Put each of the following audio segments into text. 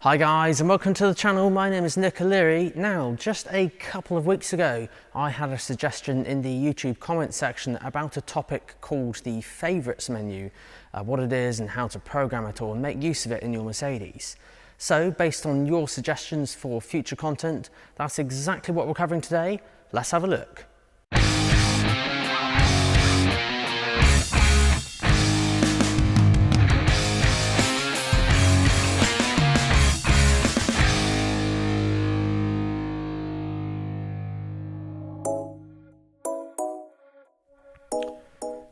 Hi guys and welcome to the channel. My name is Nick O'Leary. Now, just a couple of weeks ago, I had a suggestion in the YouTube comment section about a topic called the favourites menu, what it is and how to program it or make use of it in your Mercedes. So, based on your suggestions for future content, that's exactly what we're covering today. Let's have a look.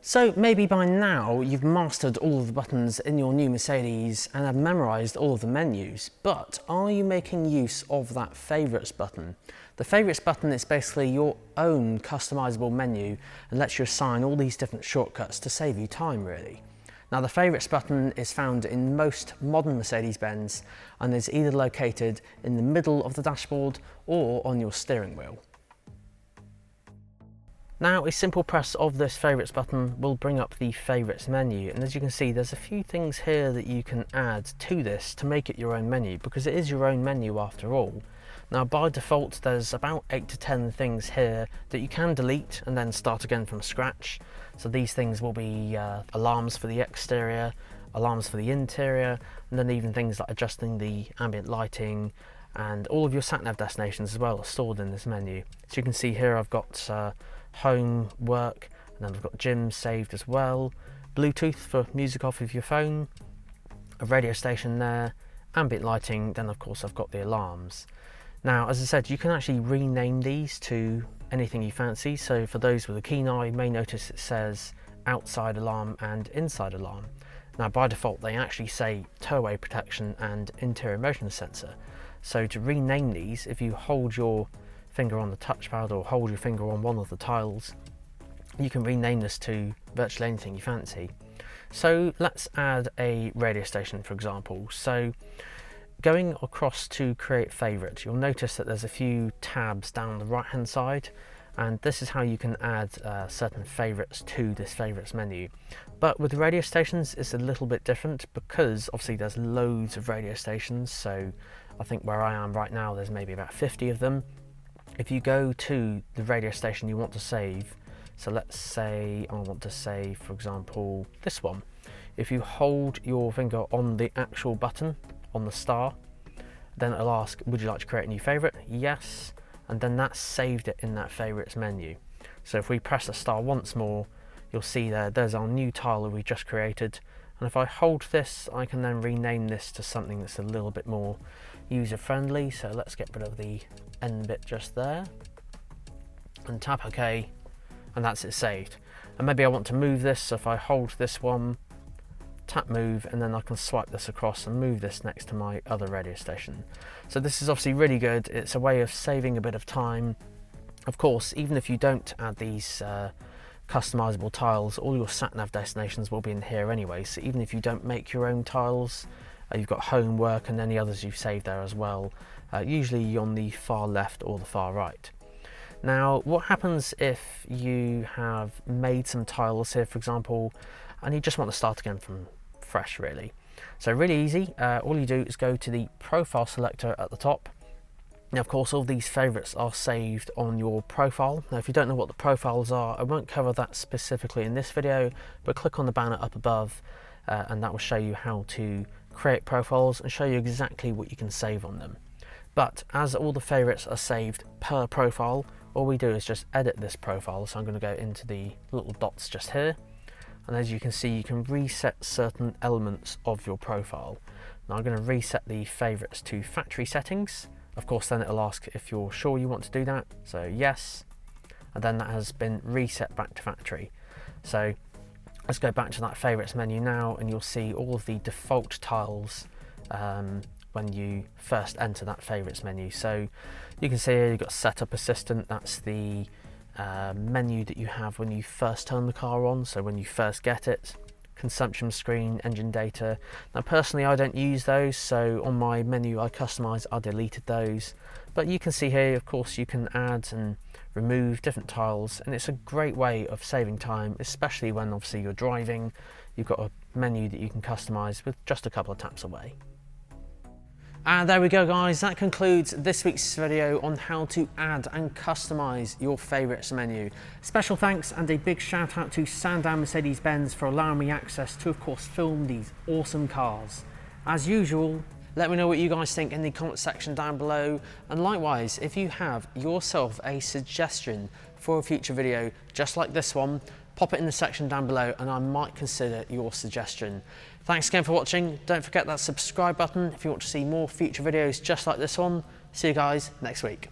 So maybe by now you've mastered all of the buttons in your new Mercedes and have memorised all of the menus, but are you making use of that favourites button? The favourites button is basically your own customisable menu and lets you assign all these different shortcuts to save you time really. Now the favourites button is found in most modern Mercedes-Benz and is either located in the middle of the dashboard or on your steering wheel. Now a simple press of this favourites button will bring up the favourites menu, and as you can see there's a few things here that you can add to this to make it your own menu, because it is your own menu after all. Now by default there's about 8 to 10 things here that you can delete and then start again from scratch. So these things will be alarms for the exterior, alarms for the interior, and then even things like adjusting the ambient lighting, and all of your Sat Nav destinations as well are stored in this menu. So you can see here I've got home, work, and then I've got gym saved as well, Bluetooth for music off of your phone, a radio station there, ambient lighting, then of course I've got the alarms. Now as I said, you can actually rename these to anything you fancy, so for those with a keen eye you may notice it says outside alarm and inside alarm. Now by default they actually say towaway protection and interior motion sensor, so to rename these, if you hold your finger on the touchpad or hold your finger on one of the tiles, you can rename this to virtually anything you fancy. So let's add a radio station for example. So going across to create favourite, you'll notice that there's a few tabs down the right hand side, and this is how you can add certain favourites to this favourites menu. But with radio stations it's a little bit different, because obviously there's loads of radio stations. So I think where I am right now there's maybe about 50 of them. If you go to the radio station you want to save, so let's say I want to save for example this one, if you hold your finger on the actual button on the star, then it'll ask would you like to create a new favourite? Yes, and then that's saved it in that favourites menu. So if we press the star once more, you'll see there's our new tile that we just created, and if I hold this I can then rename this to something that's a little bit more user friendly. So let's get rid of the end bit just there and tap OK, and that's it saved. And maybe I want to move this, so if I hold this one, tap move, and then I can swipe this across and move this next to my other radio station. So this is obviously really good. It's a way of saving a bit of time. Of course, even if you don't add these customizable tiles, all your Sat Nav destinations will be in here anyway, so even if you don't make your own tiles, you've got home, work, and any others you've saved there as well, usually on the far left or the far right. Now what happens if you have made some tiles here for example and you just want to start again from fresh really? So really easy, all you do is go to the profile selector at the top. Now of course all these favourites are saved on your profile. Now if you don't know what the profiles are, I won't cover that specifically in this video, but click on the banner up above and that will show you how to create profiles and show you exactly what you can save on them. But as all the favourites are saved per profile, all we do is just edit this profile. So I'm going to go into the little dots just here, and as you can see you can reset certain elements of your profile. Now I'm going to reset the favourites to factory settings. Of course then it'll ask if you're sure you want to do that, so yes, and then that has been reset back to factory. So let's go back to that favourites menu now, and you'll see all of the default tiles when you first enter that favourites menu. So you can see here you've got setup assistant, that's the menu that you have when you first turn the car on, so when you first get it. Consumption screen, engine data. Now personally I don't use those, so on my menu I customise, I deleted those. But you can see here of course you can add and remove different tiles, and it's a great way of saving time, especially when obviously you're driving. You've got a menu that you can customise with just a couple of taps away. And there we go guys, that concludes this week's video on how to add and customise your favourites menu. Special thanks and a big shout out to Sat Nav Mercedes-Benz for allowing me access to of course film these awesome cars. As usual, let me know what you guys think in the comment section down below, and likewise if you have yourself a suggestion for a future video just like this one, pop it in the section down below and I might consider your suggestion. Thanks again for watching. Don't forget that subscribe button if you want to see more future videos just like this one. See you guys next week.